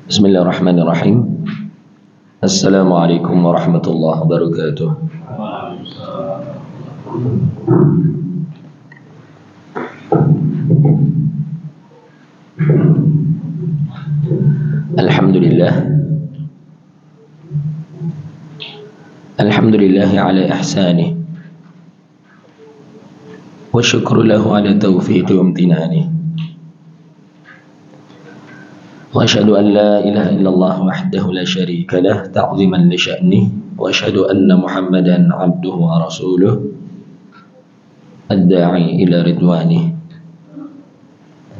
Bismillahirrahmanirrahim. Assalamualaikum warahmatullahi wabarakatuh. Alhamdulillah. Alhamdulillah ala ihsanih. Wa syukru lahu ala taufiqi wa imtinani. Wa asyhadu an la ilaha illallah wahdahu la syarika lah ta'ziman li sya'nih wa asyhadu anna Muhammadan 'abduhu wa rasuluh ad-da'i ila ridwanih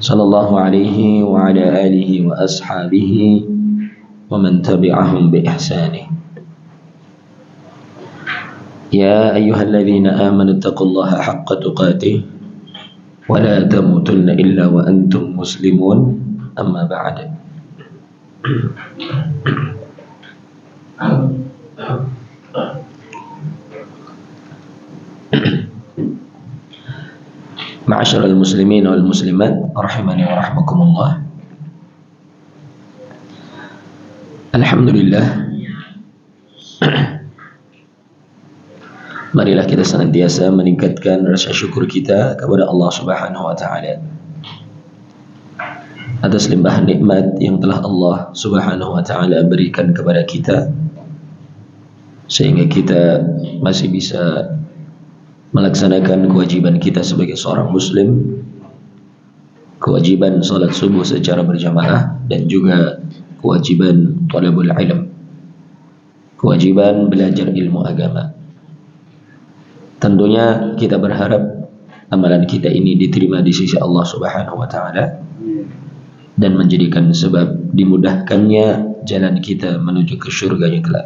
sallallahu alaihi wa ala alihi wa ashabihi wa man tabi'ahum bi ihsanih. Ya ayyuhalladzina amanu taqullaha haqqa tuqatih wa la tamutunna illa wa antum muslimun, amma ba'd. Ma'asyiral muslimin wal muslimat rahimani wa rahmakumullah. Alhamdulillah, marilah kita senantiasa meningkatkan rasa syukur kita kepada Allah Subhanahu wa taala atas limpahan nikmat yang telah Allah Subhanahu wa taala berikan kepada kita, sehingga kita masih bisa melaksanakan kewajiban kita sebagai seorang muslim, kewajiban salat subuh secara berjamaah, dan juga kewajiban talabul ilm, kewajiban belajar ilmu agama. Tentunya kita berharap amalan kita ini diterima di sisi Allah Subhanahu wa taala dan menjadikan sebab dimudahkannya jalan kita menuju ke surga yang kelak.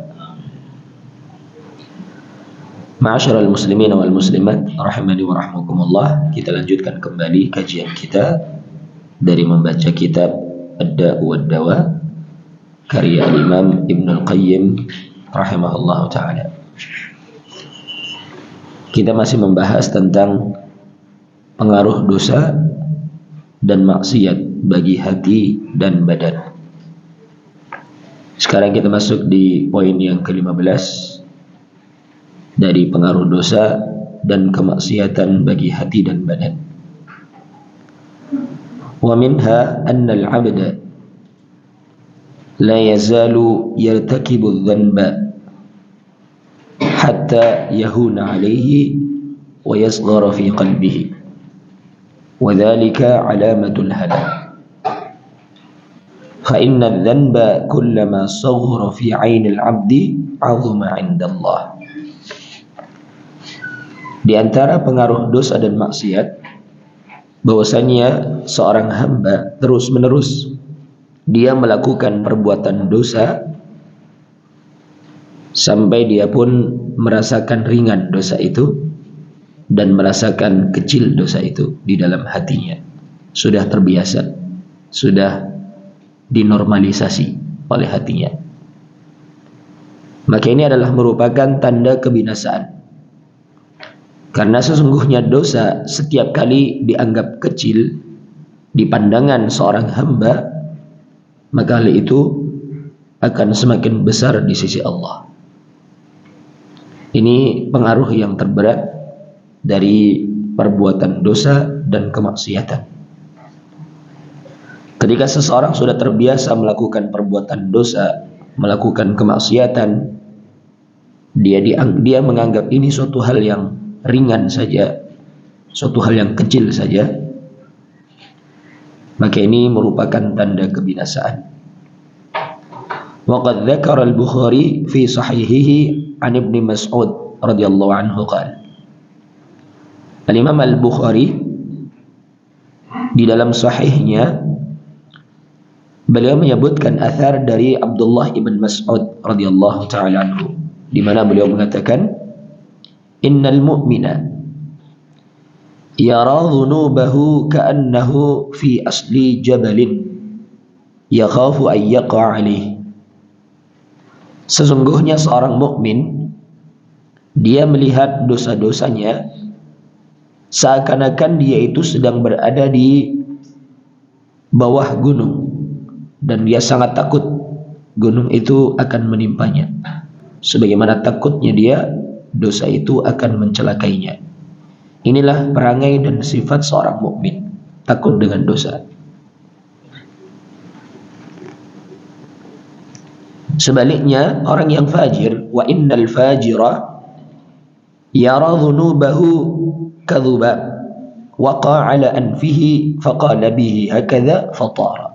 Ma'asyiral muslimin wal muslimat rahimani wa rahmakumullah, kita lanjutkan kembali kajian kita dari membaca kitab Ad-Da'u wad-Dawa karya Imam Ibnul Qayyim rahimahullahu taala. Kita masih membahas tentang pengaruh dosa dan maksiat bagi hati dan badan. Sekarang kita masuk di poin yang ke-15 dari pengaruh dosa dan kemaksiatan bagi hati dan badan. Wa minha anna al-'abda la yazalu yartakibu adh-dhanba hatta yahuna 'alayhi wa yasghara fi qalbihi, wa dhalika 'alamatul halak. فإن الذنب كلما صغر في عين العبد عظم عند الله. Di antara pengaruh dosa dan maksiat, bahwasanya seorang hamba terus-menerus dia melakukan perbuatan dosa sampai dia pun merasakan ringan dosa itu dan merasakan kecil dosa itu di dalam hatinya. Sudah terbiasa, sudah dinormalisasi oleh hatinya. Maka ini adalah merupakan tanda kebinasaan. Karena sesungguhnya dosa setiap kali dianggap kecil di pandangan seorang hamba, maka hal itu akan semakin besar di sisi Allah. Ini pengaruh yang terberat dari perbuatan dosa dan kemaksiatan. Ketika seseorang sudah terbiasa melakukan perbuatan dosa, melakukan kemaksiatan, dia menganggap ini suatu hal yang ringan saja, suatu hal yang kecil saja, maka ini merupakan tanda kebinasaan. Wa qad dzakara al-Bukhari fi sahihihi an Ibnu Mas'ud radhiyallahu anhu qala. Al-Imam Al-Bukhari di dalam sahihnya beliau menyebutkan athar dari Abdullah ibn Mas'ud radhiyallahu taala anhu, di mana beliau mengatakan, innal mu'mina yara dhunubahu ka'annahu fi asli jabalin yakhafu an yaqa alaihi. Sesungguhnya seorang mukmin dia melihat dosa-dosanya seakan-akan dia itu sedang berada di bawah gunung dan dia sangat takut gunung itu akan menimpanya, sebagaimana takutnya dia dosa itu akan mencelakainya. Inilah perangai dan sifat seorang mukmin, takut dengan dosa. Sebaliknya, orang yang fajir, wa innal fajira yara dhunubahu kadhubab waqa ala anfihi faqala bihi hakadha fatara.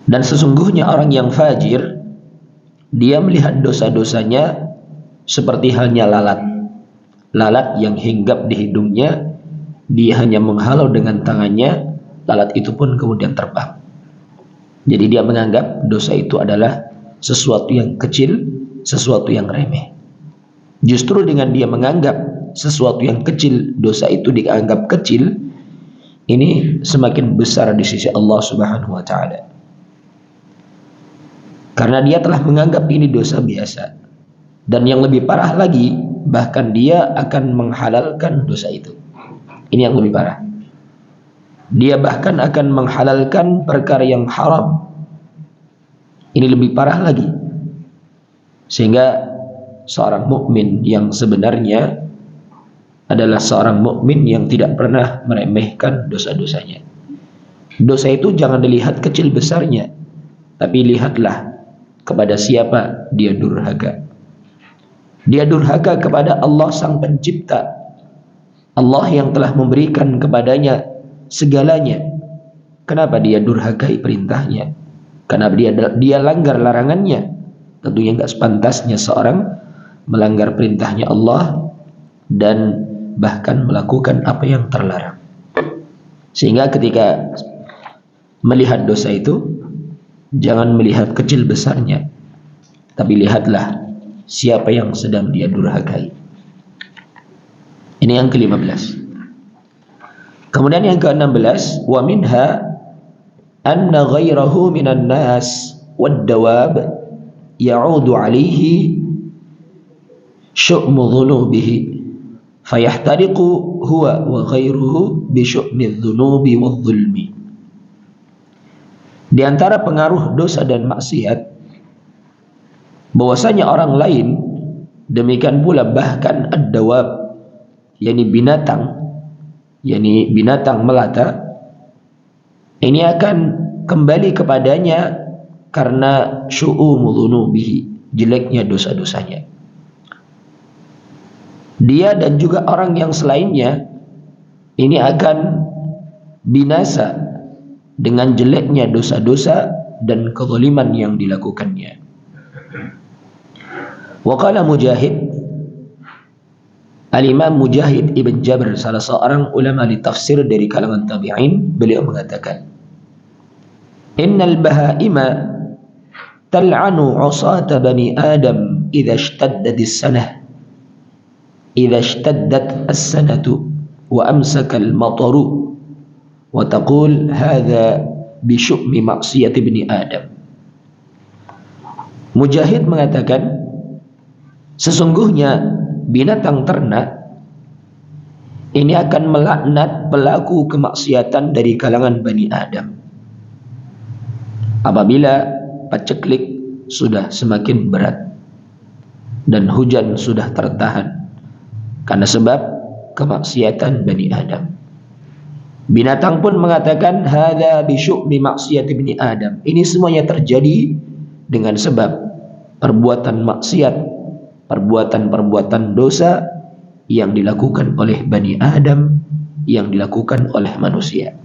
Dan sesungguhnya orang yang fajir, dia melihat dosa-dosanya seperti halnya lalat yang hinggap di hidungnya. Dia hanya menghalau dengan tangannya, lalat itu pun kemudian terbang. Jadi dia menganggap dosa itu adalah sesuatu yang kecil, sesuatu yang remeh. Justru dengan dia menganggap sesuatu yang kecil, dosa itu dianggap kecil, ini semakin besar di sisi Allah Subhanahu wa taala. Karena dia telah menganggap ini dosa biasa. Dan yang lebih parah lagi, bahkan dia akan menghalalkan dosa itu. Ini yang lebih parah. Dia bahkan akan menghalalkan perkara yang haram. Ini lebih parah lagi. Sehingga seorang mukmin yang sebenarnya adalah seorang mukmin yang tidak pernah meremehkan dosa-dosanya. Dosa itu jangan dilihat kecil besarnya, tapi lihatlah kepada siapa dia durhaka. Dia durhaka kepada Allah Sang Pencipta, Allah yang telah memberikan kepadanya segalanya. Kenapa dia durhakai perintahnya? Kenapa dia langgar larangannya? Tentunya enggak sepantasnya seorang melanggar perintahnya Allah dan bahkan melakukan apa yang terlarang. Sehingga ketika melihat dosa itu, jangan melihat kecil besarnya, tapi lihatlah siapa yang sedang dia durhakai. Ini yang ke-15. Kemudian yang ke-16, wa minha anna ghairahu minan nas wad dawab ya'udu alaihi syu'mu dhunubihi fayahtariqu huwa wa ghairuhu bi syu'mi dhunubi wadh dhulmi. Di antara pengaruh dosa dan maksiat, bahwasanya orang lain, demikian pula bahkan ad-dawab, yakni binatang melata, ini akan kembali kepadanya karena syu'umu dhunubihi, jeleknya dosa-dosanya. Dia dan juga orang yang selainnya ini akan binasa dengan jeleknya dosa-dosa dan kezaliman yang dilakukannya. Wa qala Mujahid, Al-Imam Mujahid Ibn Jabr, salah seorang ulama di tafsir dari kalangan tabi'in, beliau mengatakan, innal bahaima tal'anu 'usata bani Adam idza ishtaddat as-sanah idza ishtaddat as-sanatu wa amsaka al-mataru wa taqul hadha bi syu'mi maksiyati bani Adam. Mujahid mengatakan, sesungguhnya binatang ternak ini akan melaknat pelaku kemaksiatan dari kalangan Bani Adam apabila paceklik sudah semakin berat dan hujan sudah tertahan karena sebab kemaksiatan Bani Adam. Binatang pun mengatakan hadza bi syu'mi maksiyati Bani Adam. Ini semuanya terjadi dengan sebab perbuatan maksiat, perbuatan-perbuatan dosa yang dilakukan oleh Bani Adam, yang dilakukan oleh manusia.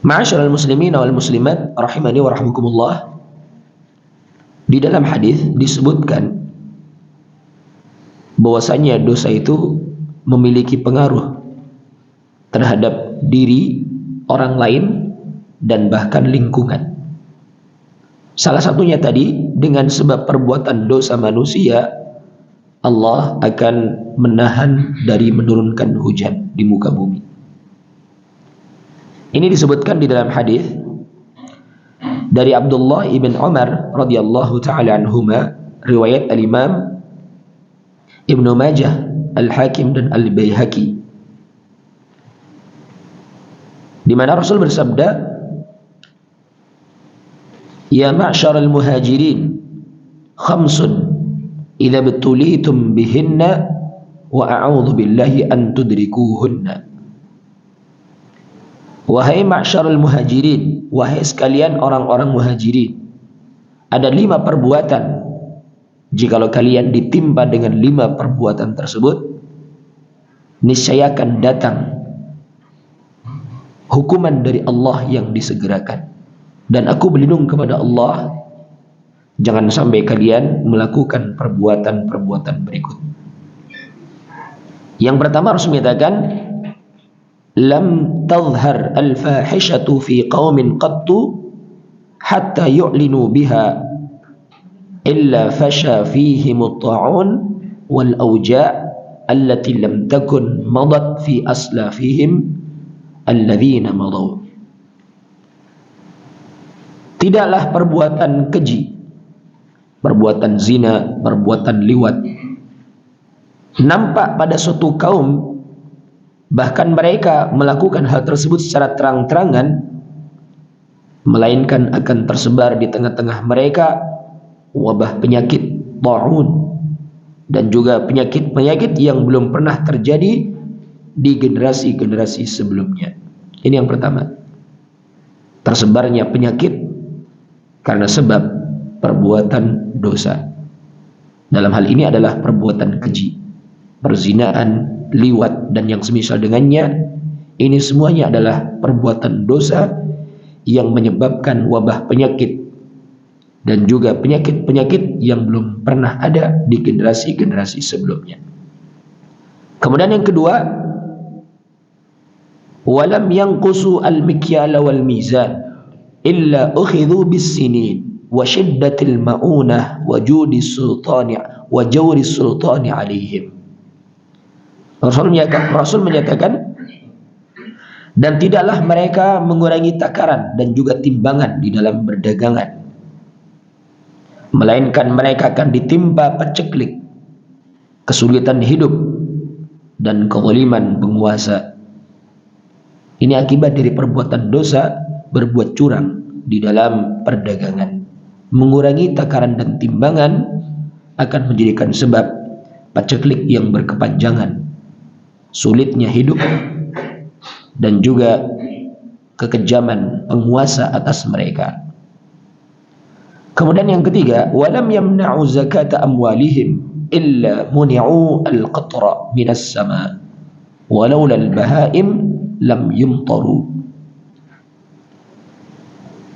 Ma'asyiral muslimin wal muslimat rahimani wa rahimakumullah, di dalam hadis disebutkan bahwasanya dosa itu memiliki pengaruh terhadap diri orang lain dan bahkan lingkungan. Salah satunya tadi, dengan sebab perbuatan dosa manusia, Allah akan menahan dari menurunkan hujan di muka bumi. Ini disebutkan di dalam hadis dari Abdullah ibn Umar radhiyallahu taala anhuma, riwayat al-Imam Ibnu Majah, Al-Hakim dan Al-Baihaqi, di mana Rasul bersabda, "Ya ma'syaral muhajirin, khamsun idza betulitum bihinna wa a'udzu billahi an tudrikuhunna." Wahai ma'syarul muhajirin, wahai sekalian orang-orang muhajirin, ada 5 perbuatan. Jikalau kalian ditimpa dengan 5 perbuatan tersebut, niscaya akan datang hukuman dari Allah yang disegerakan. Dan aku berlindung kepada Allah, jangan sampai kalian melakukan perbuatan-perbuatan berikut. Yang pertama, Rasul menyatakan, lam tadhhar al-fahishatu fi qaumin qattu hatta yu'linu biha illa fasha fihim at-ta'un wal awja' allati lam takun madat fi aslafihim alladhina madaw. Tidaklah perbuatan keji, perbuatan zina, perbuatan liwat nampak pada suatu kaum, bahkan mereka melakukan hal tersebut secara terang-terangan, melainkan akan tersebar di tengah-tengah mereka wabah penyakit ta'un dan juga penyakit-penyakit yang belum pernah terjadi di generasi-generasi sebelumnya. Ini yang pertama, tersebarnya penyakit karena sebab perbuatan dosa. Dalam hal ini adalah perbuatan keji, perzinaan, liwat dan yang semisal dengannya. Ini semuanya adalah perbuatan dosa yang menyebabkan wabah penyakit dan juga penyakit-penyakit yang belum pernah ada di generasi-generasi sebelumnya. Kemudian yang kedua, walam yanqusu al-mikyala wal mizan illa ukhidhu bis-sinin wa shiddatil ma'unah wa judis sultani wa jawris sultani alaihim. Rasul menyatakan, dan tidaklah mereka mengurangi takaran dan juga timbangan di dalam berdagangan, melainkan mereka akan ditimpa paceklik, kesulitan hidup dan kezaliman penguasa. Ini akibat dari perbuatan dosa, berbuat curang di dalam perdagangan. Mengurangi takaran dan timbangan akan menjadikan sebab paceklik yang berkepanjangan, sulitnya hidup dan juga kekejaman penguasa atas mereka. Kemudian yang ketiga, walam yamna'u zakata amwalihim illa muni'u al-qatra minas sama walaula al-bahaim lam yumtaru.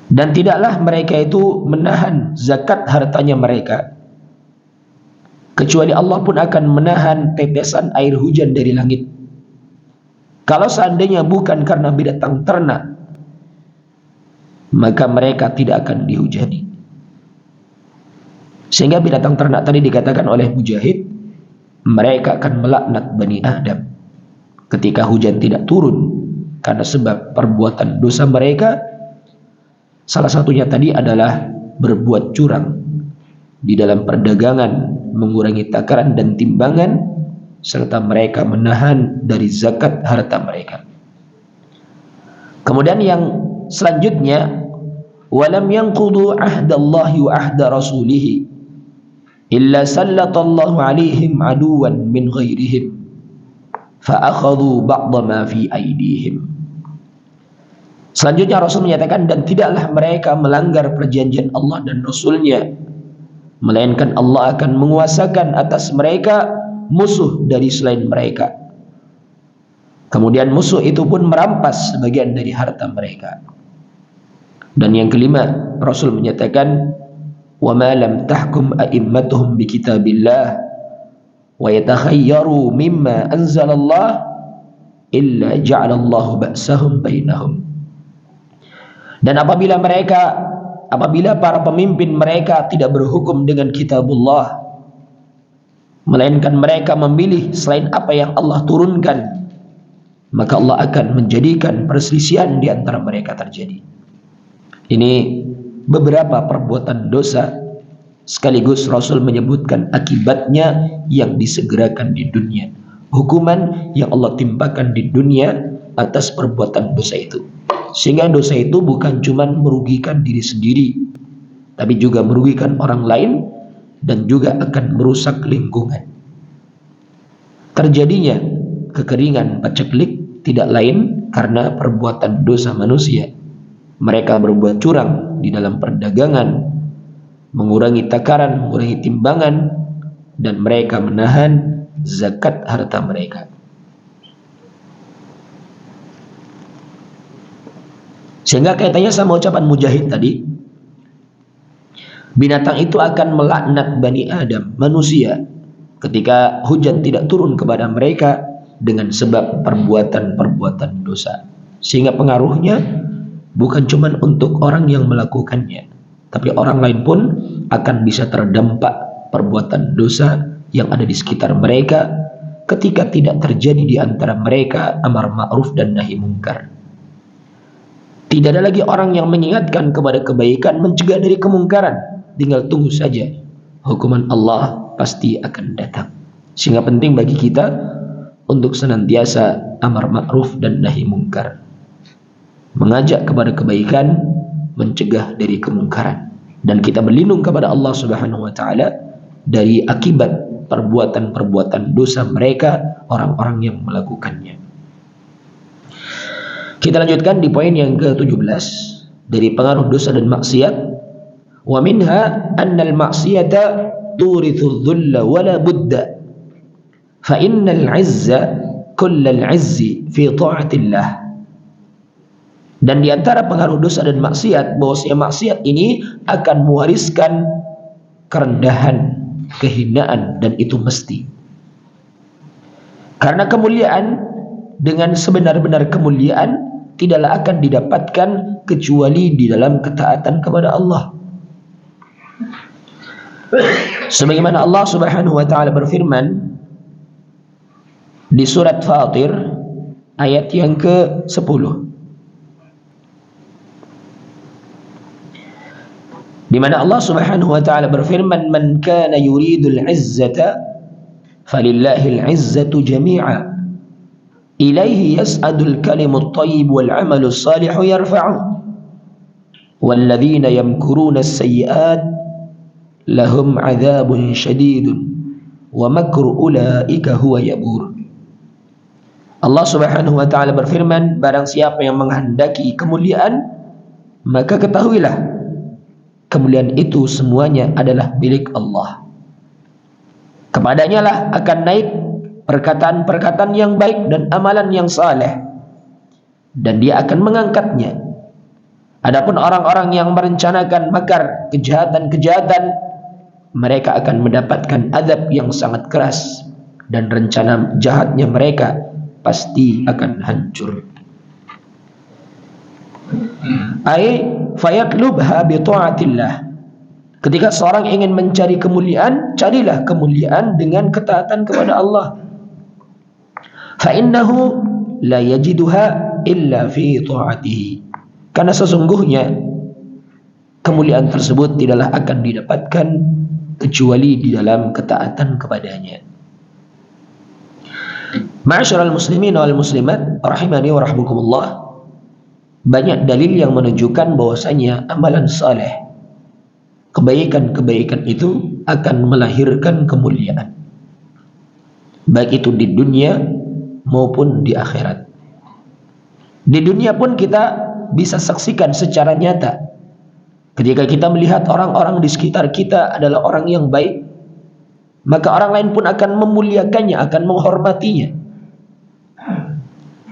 Dan tidaklah mereka itu menahan zakat hartanya mereka, kecuali Allah pun akan menahan tetesan air hujan dari langit. Kalau seandainya bukan karena binatang ternak, maka mereka tidak akan dihujani. Sehingga binatang ternak tadi dikatakan oleh Mujahid, mereka akan melaknat Bani Adam ketika hujan tidak turun karena sebab perbuatan dosa mereka. Salah satunya tadi adalah berbuat curang di dalam perdagangan, mengurangi takaran dan timbangan, serta mereka menahan dari zakat harta mereka. Kemudian yang selanjutnya, walam yanqudu ahdallahi wa ahda rasulih illa sallatallahu alaihim aduwan min ghairihim fa akhadhu ba'dha ma fi aydihim. Selanjutnya Rasul menyatakan, dan tidaklah mereka melanggar perjanjian Allah dan Rasulnya, melainkan Allah akan menguasakan atas mereka musuh dari selain mereka. Kemudian musuh itu pun merampas sebagian dari harta mereka. Dan yang kelima, Rasul menyatakan, wa ma lam tahkum a'immatuhum bi kitabillah wa yatakhayyaru mimma anzalallah illa ja'alallahu ba'sahum bainahum. Dan apabila para pemimpin mereka tidak berhukum dengan kitabullah, melainkan mereka memilih selain apa yang Allah turunkan, maka Allah akan menjadikan perselisihan di antara mereka terjadi. Ini beberapa perbuatan dosa Sekaligus Rasul menyebutkan akibatnya yang disegerakan di dunia, hukuman yang Allah timpakan di dunia atas perbuatan dosa itu. Sehingga dosa itu bukan cuma merugikan diri sendiri, tapi juga merugikan orang lain dan juga akan merusak lingkungan. Terjadinya kekeringan paceklik tidak lain karena perbuatan dosa manusia. Mereka berbuat curang di dalam perdagangan, mengurangi takaran, mengurangi timbangan, dan mereka menahan zakat harta mereka. Sehingga kaitannya sama ucapan Mujahid tadi, binatang itu akan melaknat Bani Adam, manusia, ketika hujan tidak turun kepada mereka dengan sebab perbuatan-perbuatan dosa. Sehingga pengaruhnya bukan cuma untuk orang yang melakukannya, tapi orang lain pun akan bisa terdampak perbuatan dosa yang ada di sekitar mereka ketika tidak terjadi di antara mereka amar ma'ruf dan nahi mungkar. Tidak ada lagi orang yang mengingatkan kepada kebaikan, mencegah dari kemungkaran. Tinggal tunggu saja, hukuman Allah pasti akan datang. Sehingga penting bagi kita untuk senantiasa amar ma'ruf dan nahi mungkar, mengajak kepada kebaikan, mencegah dari kemungkaran, dan kita berlindung kepada Allah Subhanahu wa taala dari akibat perbuatan-perbuatan dosa mereka, orang-orang yang melakukannya. Kita lanjutkan di poin yang ke-17 dari pengaruh dosa dan maksiat. Wa minha anna al-ma'siyata turithu dhulla wa la budda fa innal 'izza kullal 'izzi fi ta'atillah. Dan di antara pengaruh dosa dan maksiat, bahwasanya maksiat ini akan mewariskan kerendahan, kehinaan, dan itu mesti. Karena kemuliaan dengan sebenar-benar kemuliaan tidaklah akan didapatkan kecuali di dalam ketaatan kepada Allah. Sebagaimana Allah Subhanahu wa taala berfirman di surat Fatir ayat yang ke-10, di mana Allah Subhanahu wa taala berfirman, "Man kana yuridul 'izzata falillahil 'izzatu jami'a ilaihi yas'adul kalimut thayyib wal 'amalus salihu yarfa'u walladzina yamkuruna as-sayyi'at lahum 'adzabun syadidun wa makru ulaika huwa yabur." Allah Subhanahu wa taala berfirman, barang siapa yang menghendaki kemuliaan, maka ketahuilah kemuliaan itu semuanya adalah milik Allah. Kepadanya lah akan naik perkataan-perkataan yang baik dan amalan yang saleh, dan dia akan mengangkatnya. Adapun orang-orang yang merencanakan makar, kejahatan-kejahatan, mereka akan mendapatkan azab yang sangat keras, dan rencana jahatnya mereka pasti akan hancur. Ai fayatlubha bi ta'atillah. Ketika seorang ingin mencari kemuliaan, carilah kemuliaan dengan ketaatan kepada Allah. Fa innahu la yajiduha illa fi ta'atihi. Karena sesungguhnya kemuliaan tersebut tidaklah akan didapatkan kecuali di dalam ketaatan kepadanya. Ma'asyiral muslimin wal muslimat rahimani wa rahmukumullah, banyak dalil yang menunjukkan bahwasanya amalan saleh, kebaikan-kebaikan itu akan melahirkan kemuliaan, baik itu di dunia maupun di akhirat. Di dunia pun kita bisa saksikan secara nyata. Ketika kita melihat orang-orang di sekitar kita adalah orang yang baik, maka orang lain pun akan memuliakannya, akan menghormatinya.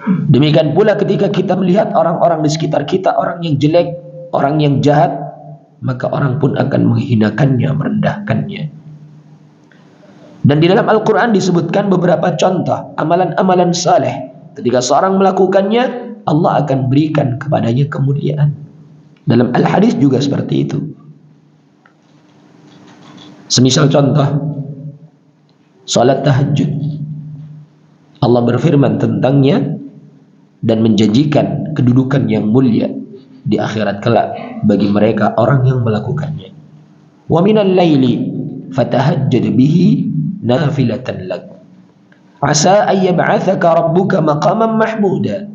Demikian pula ketika kita melihat orang-orang di sekitar kita orang yang jelek, orang yang jahat, maka orang pun akan menghinakannya, merendahkannya. Dan di dalam Al-Quran disebutkan beberapa contoh amalan-amalan saleh. Ketika seorang melakukannya, Allah akan berikan kepadanya kemuliaan. Dalam Al-Hadis juga seperti itu. Semisal contoh salat tahajud, Allah berfirman tentangnya dan menjanjikan kedudukan yang mulia di akhirat kelak bagi mereka orang yang melakukannya. wa minal laili fatahajjad bihi nafilatan lak asa ay yab'atsaka rabbuka maqaman mahmuda.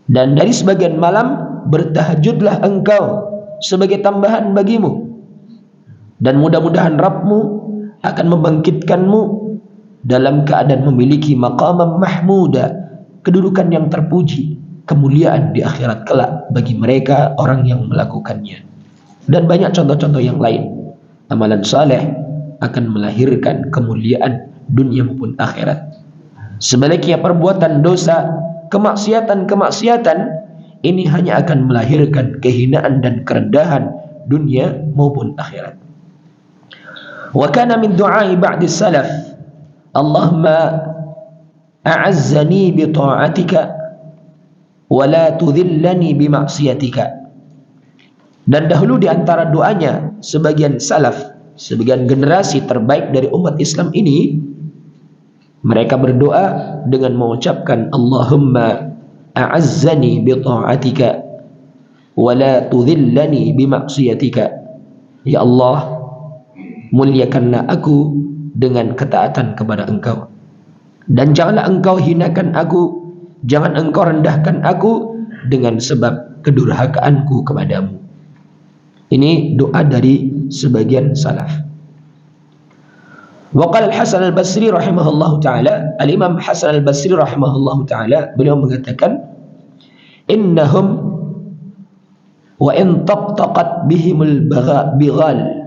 Dan dari sebagian malam bertahajudlah engkau sebagai tambahan bagimu, dan mudah-mudahan Rabbmu akan membangkitkanmu dalam keadaan memiliki maqaman mahmuda, kedudukan yang terpuji, kemuliaan di akhirat kelak bagi mereka orang yang melakukannya. Dan banyak contoh-contoh yang lain. Amalan saleh akan melahirkan kemuliaan dunia maupun akhirat. Sebaliknya perbuatan dosa, kemaksiatan ini hanya akan melahirkan kehinaan dan kerendahan dunia maupun akhirat. Wa kana min du'ai ba'di salaf, Allahumma a'azzani bi ta'atika wa la tudhillani bi ma'siyatika. Dan dahulu di antara doanya sebagian salaf, sebagian generasi terbaik dari umat Islam ini, mereka berdoa dengan mengucapkan Allahumma a'azzani bi ta'atika wa la tudhillani bi ma'siyatika. Ya Allah, muliakanlah aku dengan ketaatan kepada Engkau, dan janganlah Engkau hinakan aku, jangan Engkau rendahkan aku dengan sebab kedurhakaanku kepadamu. Ini doa dari sebagian salaf. Wa qala Al-Hasan Al-Basri rahimahullahu taala, Al-Imam Hasan Al-Basri rahimahullahu taala, beliau mengatakan, innahum wa in tabtaqat bihimul bighal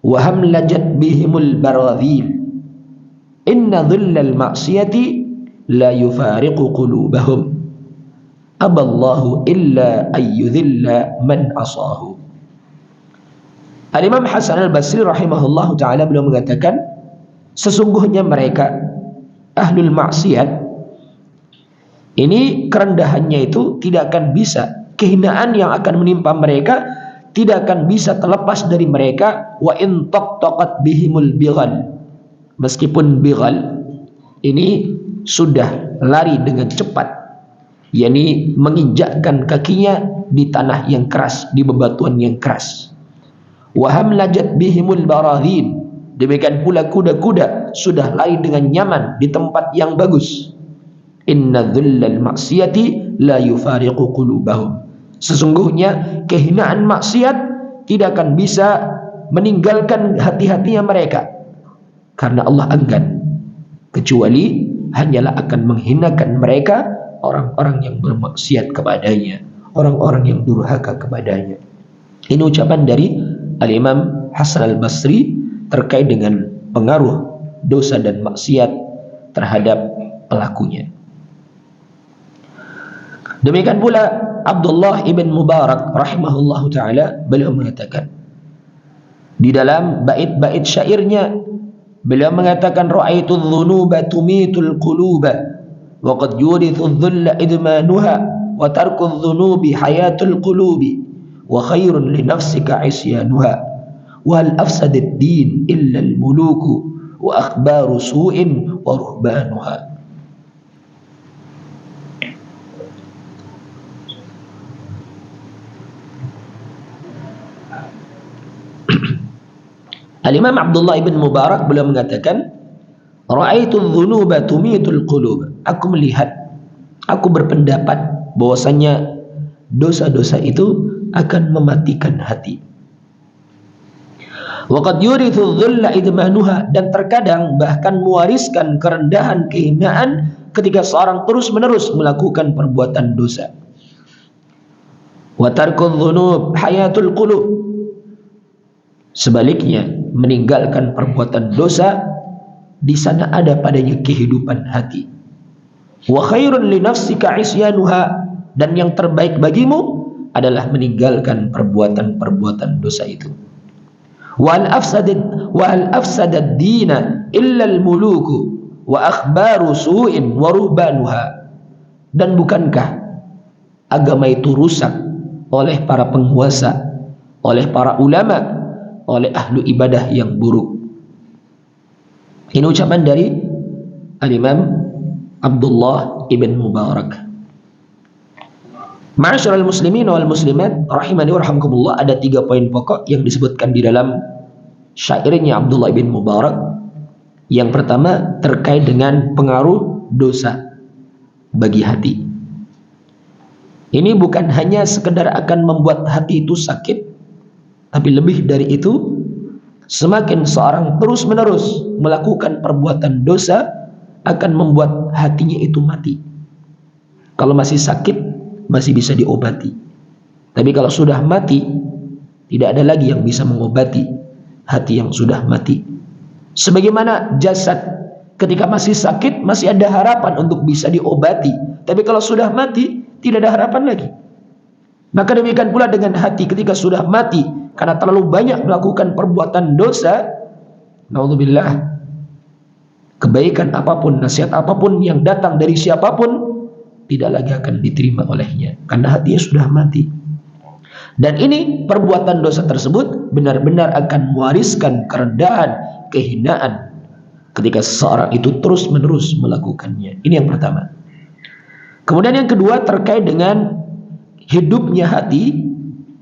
wa hamlajat bihimul baradhil inna dhillal ma'siyati la yufariqu qulubahum aballahu illa ayyudhilla man asahu. Al-Imam Hasan Al-Basri rahimahullahu ta'ala beliau mengatakan, sesungguhnya mereka ahlul maksiat ini kerendahannya itu tidak akan bisa, kehinaan yang akan menimpa mereka tidak akan bisa terlepas dari mereka. Wa in taqtaqat bihimul bighal, meskipun bighal ini sudah lari dengan cepat, yakni menginjakkan kakinya di tanah yang keras, di bebatuan yang keras. Wa hamlajat bihimul baradhin, demikian pula kuda-kuda sudah lari dengan nyaman di tempat yang bagus. Inna dhullal maksiyati la yufariqu qulubahum, sesungguhnya kehinaan maksiat tidak akan bisa meninggalkan hati-hatinya mereka, karena Allah enggan, kecuali hanyalah akan menghinakan mereka orang-orang yang bermaksiat kepadanya, orang-orang yang durhaka kepadanya. Ini ucapan dari Al-Imam Hasan Al-Basri terkait dengan pengaruh dosa dan maksiat terhadap pelakunya. Demikian pula Abdullah ibn Mubarak rahimahullahu ta'ala, beliau mengatakan di dalam bait-bait syairnya, beliau mengatakan, ra'aitu dhunuba tumitul quluba wa qad yurithu dhulla idmanuha wa tarku dhunubi hayatul qulubi wa khairun li nafsika isyanuha wa hal afsadad din illa al muluku wa akhbaru su'in wa ruhbanuha. Al-Imam Abdullah ibn Mubarak beliau mengatakan, ra'aitu dhunuba tumitul qulub, aku melihat, aku berpendapat bahwasanya dosa-dosa itu akan mematikan hati. Wa qad yurithu dhulla idmanuha, dan terkadang bahkan mewariskan kerendahan, kehinaan ketika seorang terus-menerus melakukan perbuatan dosa. Wa tarku dhunub hayatul qulub, sebaliknya meninggalkan perbuatan dosa, di sana ada padanya kehidupan hati. Wa khairun li nafsika isyanuha, dan yang terbaik bagimu adalah meninggalkan perbuatan-perbuatan dosa itu. Wal afsadad dina illa al muluku wa akhbaru su'in wa ruhbanuha, dan bukankah agama itu rusak oleh para penguasa, oleh para ulama, oleh ahlu ibadah yang buruk. Ini ucapan dari Al-Imam Abdullah ibn Mubarak. Ma'asyiral muslimin wal muslimat rahimani wa rahimakumullah, ada 3 poin pokok yang disebutkan di dalam syairnya Abdullah bin Mubarak. Yang pertama terkait dengan pengaruh dosa bagi hati. Ini bukan hanya sekedar akan membuat hati itu sakit, tapi lebih dari itu, semakin seorang terus-menerus melakukan perbuatan dosa akan membuat hatinya itu mati. Kalau masih sakit masih bisa diobati, tapi kalau sudah mati tidak ada lagi yang bisa mengobati hati yang sudah mati. Sebagaimana jasad ketika masih sakit masih ada harapan untuk bisa diobati, tapi kalau sudah mati tidak ada harapan lagi. Maka demikian pula dengan hati ketika sudah mati karena terlalu banyak melakukan perbuatan dosa, naudzubillah, kebaikan apapun, nasihat apapun yang datang dari siapapun tidak lagi akan diterima olehnya karena hatinya sudah mati. Dan ini perbuatan dosa tersebut benar-benar akan mewariskan kerendahan, kehinaan ketika seseorang itu terus-menerus melakukannya. Ini yang pertama. Kemudian yang kedua terkait dengan hidupnya hati,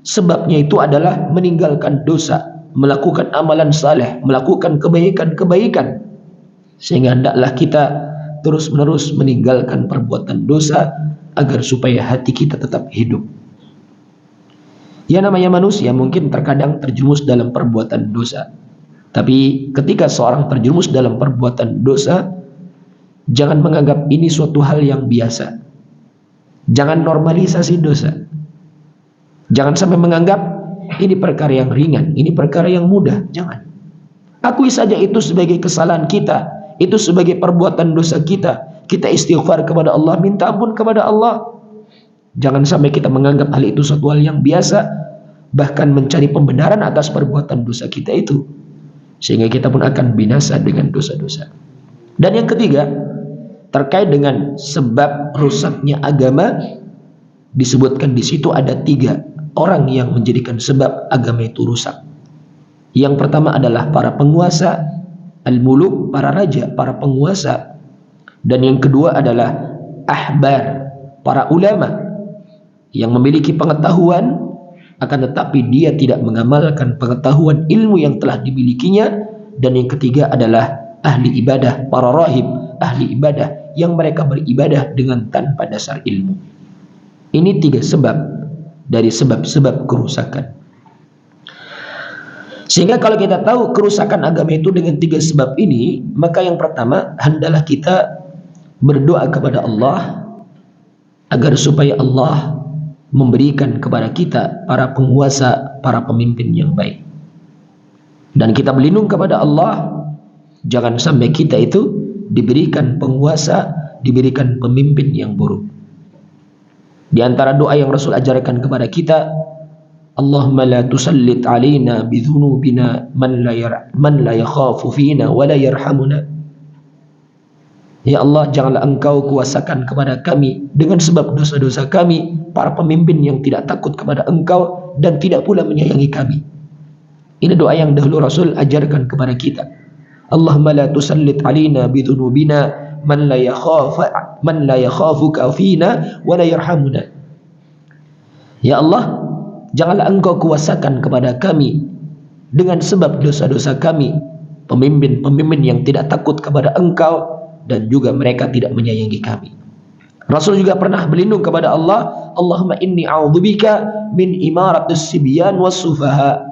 sebabnya itu adalah meninggalkan dosa, melakukan amalan saleh, melakukan kebaikan-kebaikan. Sehingga hendaklah kita terus-menerus meninggalkan perbuatan dosa agar supaya hati kita tetap hidup. Ya, namanya manusia mungkin terkadang terjerumus dalam perbuatan dosa. Tapi ketika seorang terjerumus dalam perbuatan dosa, jangan menganggap ini suatu hal yang biasa. Jangan normalisasi dosa. Jangan sampai menganggap ini perkara yang ringan, ini perkara yang mudah. Jangan. Akui saja itu sebagai kesalahan kita, itu sebagai perbuatan dosa kita. Kita istighfar kepada Allah, minta ampun kepada Allah. Jangan sampai kita menganggap hal itu suatu hal yang biasa, bahkan mencari pembenaran atas perbuatan dosa kita itu, sehingga kita pun akan binasa dengan dosa-dosa. Dan yang ketiga, terkait dengan sebab rusaknya agama, disebutkan di situ ada 3 orang yang menjadikan sebab agama itu rusak. Yang pertama adalah para penguasa, al-muluk, para raja, para penguasa. Dan yang kedua adalah ahbar, para ulama yang memiliki pengetahuan akan tetapi dia tidak mengamalkan pengetahuan ilmu yang telah dimilikinya. Dan yang ketiga adalah ahli ibadah, para rahib, ahli ibadah yang mereka beribadah dengan tanpa dasar ilmu. Ini 3 sebab dari sebab-sebab kerusakan. Sehingga kalau kita tahu kerusakan agama itu dengan 3 sebab ini, maka yang pertama hendaklah kita berdoa kepada Allah agar supaya Allah memberikan kepada kita para penguasa, para pemimpin yang baik. Dan kita berlindung kepada Allah jangan sampai kita itu diberikan penguasa, diberikan pemimpin yang buruk. Di antara doa yang Rasul ajarkan kepada kita, Allahumma la tusallit alaina bidhunubina man la yakhafu fina wa la yarhamuna. Ya Allah, janganlah Engkau kuasakan kepada kami dengan sebab dosa-dosa kami para pemimpin yang tidak takut kepada Engkau dan tidak pula menyayangi kami. Ini doa yang dahulu Rasul ajarkan kepada kita. Allahumma la tusallit alaina bidhunubina man la yakhafuka fina wa la yarhamuna. Ya Allah, janganlah Engkau kuasakan kepada kami dengan sebab dosa-dosa kami pemimpin-pemimpin yang tidak takut kepada Engkau dan juga mereka tidak menyayangi kami. Rasul juga pernah berlindung kepada Allah, Allahumma inni a'udzubika min imaratis sibyan was sufaha.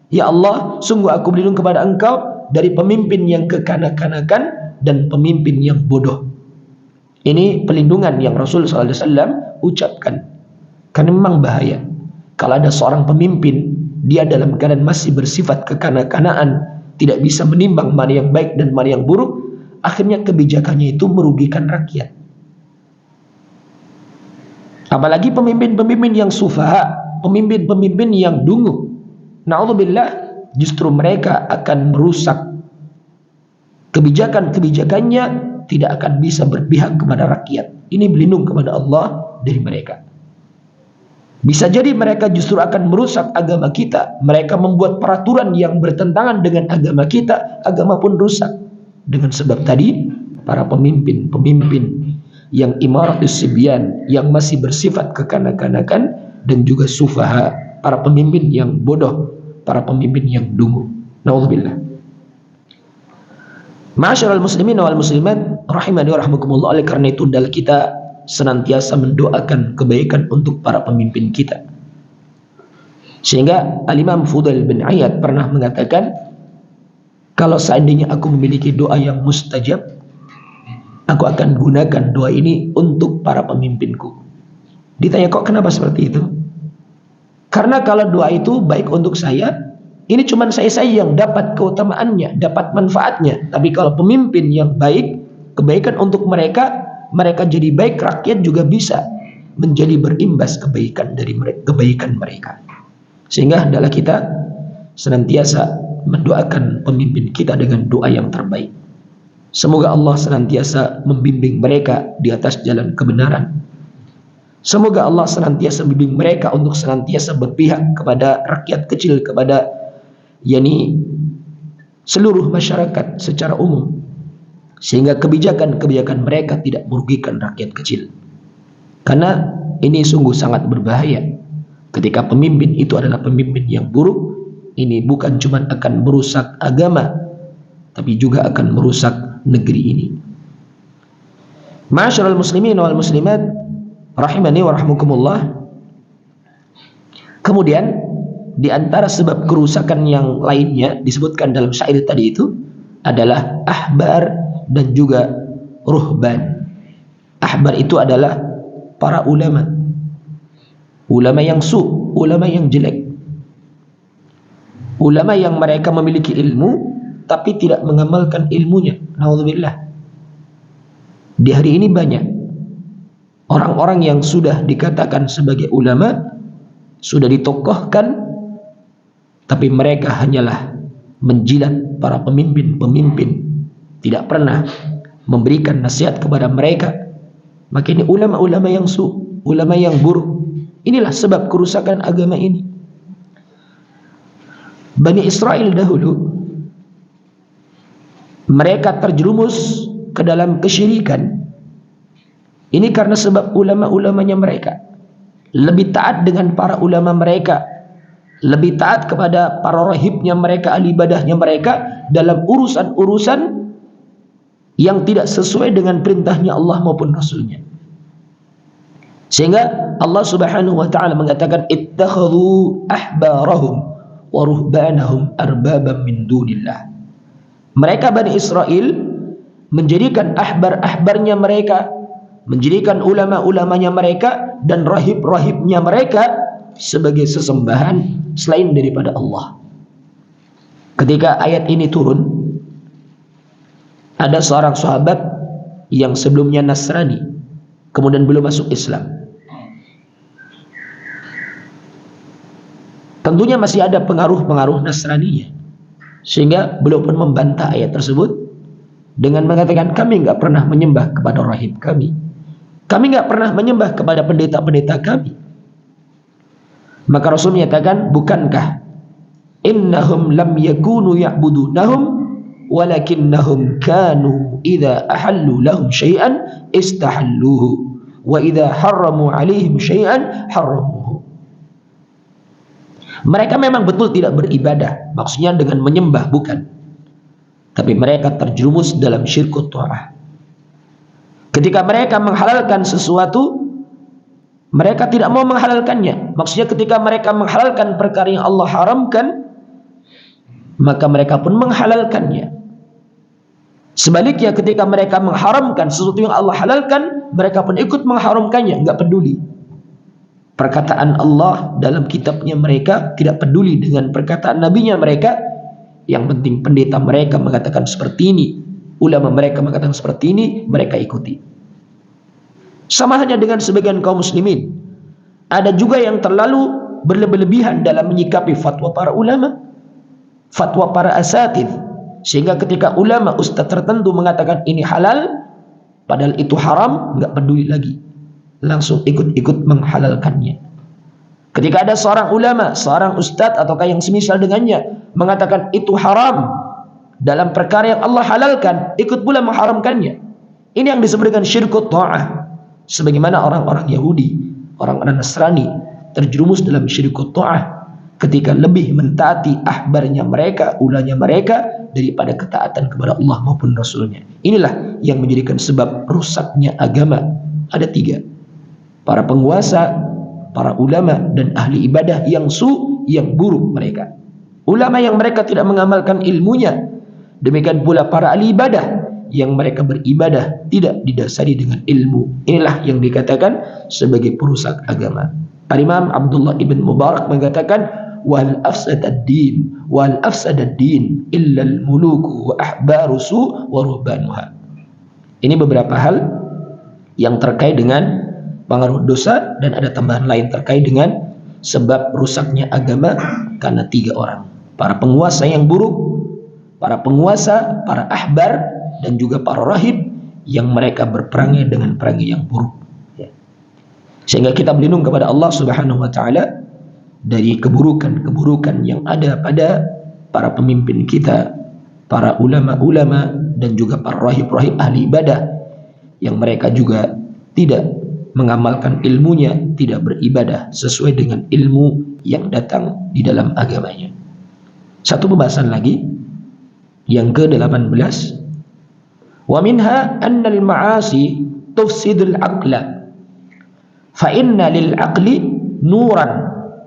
Ya Allah, sungguh aku berlindung kepada Engkau dari pemimpin yang kekanak-kanakan dan pemimpin yang bodoh. Ini pelindungan yang Rasul SAW ucapkan. Karena memang bahaya kalau ada seorang pemimpin, dia dalam keadaan masih bersifat kekanak-kanaan, tidak bisa menimbang mana yang baik dan mana yang buruk, akhirnya kebijakannya itu merugikan rakyat. Apalagi pemimpin-pemimpin yang sufaha, pemimpin-pemimpin yang dungu, na'udzubillah, justru mereka akan merusak kebijakan-kebijakannya, tidak akan bisa berpihak kepada rakyat. Ini berlindung kepada Allah dari mereka. Bisa jadi mereka justru akan merusak agama kita. Mereka membuat peraturan yang bertentangan dengan agama kita, agama pun rusak. Dengan sebab tadi, para pemimpin-pemimpin yang imaratus sibyan, yang masih bersifat kekanak-kanakan, dan juga sufaha, para pemimpin yang bodoh, para pemimpin yang dungu. Nauzubillah. Ma'asyiral muslimin wal muslimat rahimani wa rahmakumullah. Oleh karena itu hendaklah kita senantiasa mendoakan kebaikan untuk para pemimpin kita. Sehingga Al-Imam Fudail bin Iyad pernah mengatakan, kalau seandainya aku memiliki doa yang mustajab, aku akan gunakan doa ini untuk para pemimpinku. Ditanya, kok kenapa seperti itu? Karena kalau doa itu baik untuk saya, ini cuma saya yang dapat keutamaannya, dapat manfaatnya. Tapi kalau pemimpin yang baik, kebaikan untuk mereka, mereka jadi baik, rakyat juga bisa menjadi berimbas kebaikan dari kebaikan mereka. Sehingga adalah kita senantiasa mendoakan pemimpin kita dengan doa yang terbaik. Semoga Allah senantiasa membimbing mereka di atas jalan kebenaran. Semoga Allah senantiasa membimbing mereka untuk senantiasa berpihak kepada rakyat kecil, kepada seluruh masyarakat secara umum, sehingga kebijakan-kebijakan mereka tidak merugikan rakyat kecil. Karena ini sungguh sangat berbahaya ketika pemimpin itu adalah pemimpin yang buruk. Ini bukan cuma akan merusak agama, tapi juga akan merusak negeri ini. Ma'asyiral muslimin wal muslimat rahimani wa rahmukumullah. Kemudian di antara sebab kerusakan yang lainnya disebutkan dalam syair tadi itu adalah ahbar dan juga ruhban. Ahbar itu adalah para ulama, ulama yang ulama yang jelek, ulama yang mereka memiliki ilmu tapi tidak mengamalkan ilmunya. Nauzubillah. Di hari ini banyak orang-orang yang sudah dikatakan sebagai ulama, sudah ditokohkan, tapi mereka hanyalah menjilat para pemimpin-pemimpin, tidak pernah memberikan nasihat kepada mereka. Maka ini ulama-ulama yang ulama yang buruk. Inilah sebab kerusakan agama ini. Bani Israel dahulu, mereka terjerumus ke dalam kesyirikan. Ini karena sebab ulama-ulamanya mereka lebih taat dengan para ulama mereka, lebih taat kepada para rahibnya mereka, ahli ibadahnya mereka dalam urusan-urusan yang tidak sesuai dengan perintahnya Allah maupun Rasulnya. Sehingga Allah Subhanahu wa taala mengatakan, ittakhadhu ahbarahum wa ruhbanahum arbaban min dunillah. Mereka Bani Israel menjadikan ahbar-ahbarnya mereka, menjadikan ulama-ulamanya mereka dan rahib-rahibnya mereka sebagai sesembahan selain daripada Allah. Ketika ayat ini turun, ada seorang sahabat yang sebelumnya Nasrani, kemudian belum masuk Islam. Tentunya masih ada pengaruh-pengaruh Nasraninya, sehingga beliau pun membantah ayat tersebut dengan mengatakan, kami enggak pernah menyembah kepada rahib kami, kami enggak pernah menyembah kepada pendeta-pendeta kami. Maka Rasul menyatakan, bukankah innahum lam yakunu ya'budunahum walakinnahum kanu idza ahallu lahum syai'an istahalluhu wa idza harramu alaihim syai'an harramuhu. Mereka memang betul tidak beribadah, maksudnya dengan menyembah, bukan, tapi mereka terjerumus dalam syirkut ta'ah. Ketika mereka menghalalkan sesuatu, mereka tidak mau menghalalkannya. Maksudnya ketika mereka menghalalkan perkara yang Allah haramkan, maka mereka pun menghalalkannya. Sebaliknya ketika mereka mengharamkan sesuatu yang Allah halalkan, mereka pun ikut mengharamkannya, enggak peduli. Perkataan Allah dalam kitabnya mereka, tidak peduli dengan perkataan nabinya mereka. Yang penting pendeta mereka mengatakan seperti ini, ulama mereka mengatakan seperti ini, mereka ikuti. Sama halnya dengan sebagian kaum muslimin, ada juga yang terlalu berlebihan dalam menyikapi fatwa para ulama, fatwa para asatidz, sehingga ketika ulama ustadz tertentu mengatakan ini halal, padahal itu haram, enggak peduli lagi, langsung ikut-ikut menghalalkannya. Ketika ada seorang ulama, seorang ustadz ataukah yang semisal dengannya mengatakan itu haram dalam perkara yang Allah halalkan, ikut pula mengharamkannya. Ini yang disebut dengan syirkut ta'ah. Sebagaimana orang-orang Yahudi, orang-orang Nasrani terjerumus dalam syirkut ta'ah ketika lebih mentaati ahbarnya mereka, ulanya mereka daripada ketaatan kepada Allah maupun Rasulnya. Inilah yang menjadikan sebab rusaknya agama. Ada 3. Para penguasa, para ulama, dan ahli ibadah yang yang buruk mereka. Ulama yang mereka tidak mengamalkan ilmunya. Demikian pula para ahli ibadah yang mereka beribadah tidak didasari dengan ilmu. Inilah yang dikatakan sebagai perusak agama. Al-Imam Abdullah ibn Mubarak mengatakan, wal afsadad din illa al-muluku wa ahbaru su' wa ruhbanuha. Ini beberapa hal yang terkait dengan pengaruh dosa, dan ada tambahan lain terkait dengan sebab rusaknya agama karena 3 orang. Para penguasa yang buruk, para penguasa, para ahbar, dan juga para rahib yang mereka berperangi dengan perangi yang buruk. Sehingga kita berlindung kepada Allah Subhanahu wa taala dari keburukan-keburukan yang ada pada para pemimpin kita, para ulama-ulama, dan juga para rahib-rahib ahli ibadah yang mereka juga tidak mengamalkan ilmunya, tidak beribadah sesuai dengan ilmu yang datang di dalam agamanya. Satu pembahasan lagi yang ke-18, wa minha anna al-ma'asi tufsidul aqla fa inna lil aqli nuran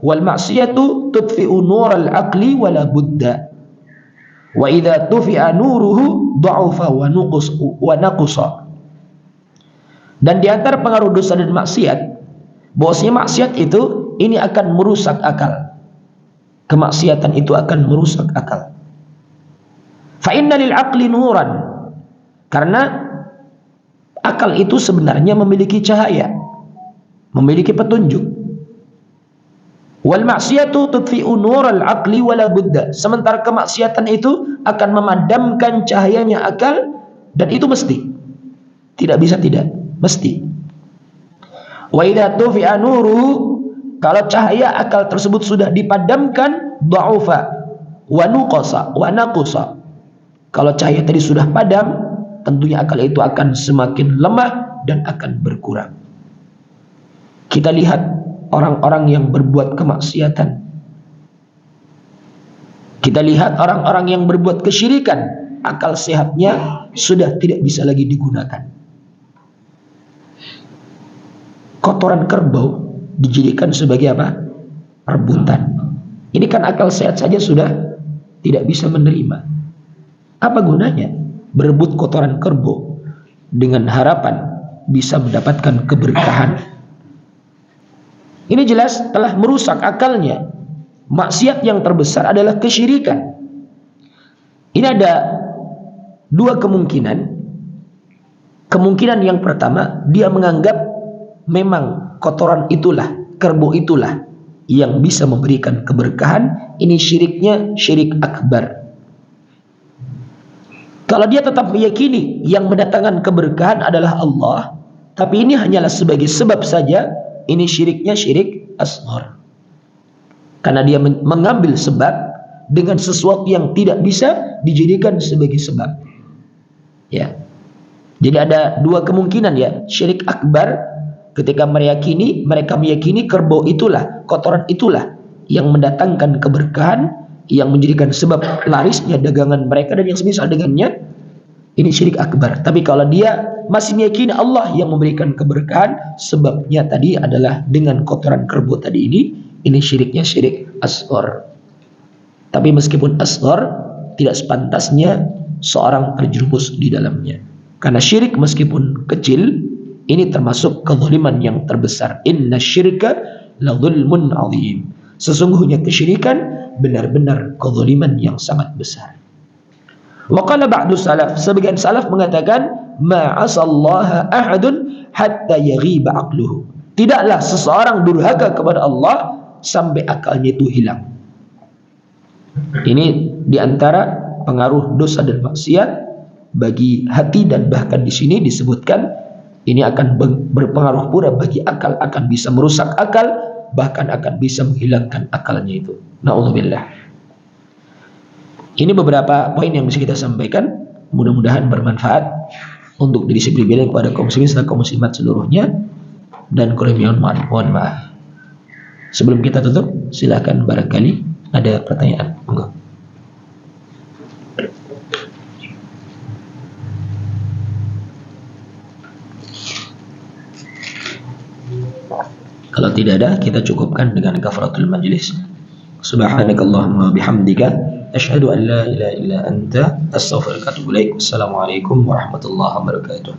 wal ma'siyatu tudfi'u nural aqli wala budda wa idza tufi'a nuruhu dha'afa wa naqusa. Dan di antara pengaruh dosa dan maksiat, bahwasanya maksiat itu ini akan merusak akal. Kemaksiatan itu akan merusak akal. Fa inna lil aqli nuran, karena akal itu sebenarnya memiliki cahaya, memiliki petunjuk. Wal ma'siyatu tudfi'u nural aqli wala budda. Sementara kemaksiatan itu akan memadamkan cahayanya akal, dan itu mesti. Tidak bisa tidak, mesti. Wa idza tufi'a nuruhu, kalau cahaya akal tersebut sudah dipadamkan, dha'ufa wa naqusa. Kalau cahaya tadi sudah padam, tentunya akal itu akan semakin lemah dan akan berkurang. Kita lihat orang-orang yang berbuat kemaksiatan. Kita lihat orang-orang yang berbuat kesyirikan. Akal sehatnya sudah tidak bisa lagi digunakan. Kotoran kerbau dijadikan sebagai apa? Rebutan. Ini kan akal sehat saja sudah tidak bisa menerima. Apa gunanya berebut kotoran kerbau dengan harapan bisa mendapatkan keberkahan? Ini jelas telah merusak akalnya. Maksiat yang terbesar adalah kesyirikan. Ini ada 2 kemungkinan. Kemungkinan yang pertama, dia menganggap memang kotoran itulah, kerbau itulah yang bisa memberikan keberkahan. Ini syiriknya syirik akbar. Kalau dia tetap meyakini yang mendatangkan keberkahan adalah Allah, tapi ini hanyalah sebagai sebab saja, ini syiriknya syirik asghar. Karena dia mengambil sebab dengan sesuatu yang tidak bisa dijadikan sebagai sebab. Ya. Jadi ada 2 kemungkinan ya. Syirik akbar, ketika mereka meyakini kerbau itulah, kotoran itulah yang mendatangkan keberkahan, yang menjadikan sebab larisnya dagangan mereka dan yang semisal dengannya, ini syirik akbar. Tapi kalau dia masih meyakini Allah yang memberikan keberkahan, sebabnya tadi adalah dengan kotoran kerbau tadi ini syiriknya syirik asghar. Tapi meskipun asghar, tidak sepantasnya seorang terjerumus di dalamnya. Karena syirik meskipun kecil, ini termasuk kezaliman yang terbesar. Inna syirka la dzulmun azim. Sesungguhnya kesyirikan benar-benar kezaliman yang sangat besar. Wa qala ba'du salaf, sebagian salaf mengatakan, ma'asallaha ahadun hatta yaghiba aqluhu. Tidaklah seseorang durhaka kepada Allah sampai akalnya itu hilang. Ini diantara pengaruh dosa dan maksiat bagi hati, dan bahkan di sini disebutkan ini akan berpengaruh pula bagi akal, akan bisa merusak akal, bahkan akan bisa menghilangkan akalnya itu. Na'udzubillah. Ini beberapa poin yang bisa kita sampaikan, mudah-mudahan bermanfaat untuk diri pribadi kepada kaum muslimin serta kaum muslimat seluruhnya, dan kurang mohon maaf. Sebelum kita tutup, silakan barangkali ada pertanyaan. Monggo. Kalau tidak ada, kita cukupkan dengan kafaratul majlis. Subhanakallahumma bihamdika asyhadu an la ilaha illa anta astaghfiruka wa atubu ilaik. Assalamualaikum warahmatullahi wabarakatuh.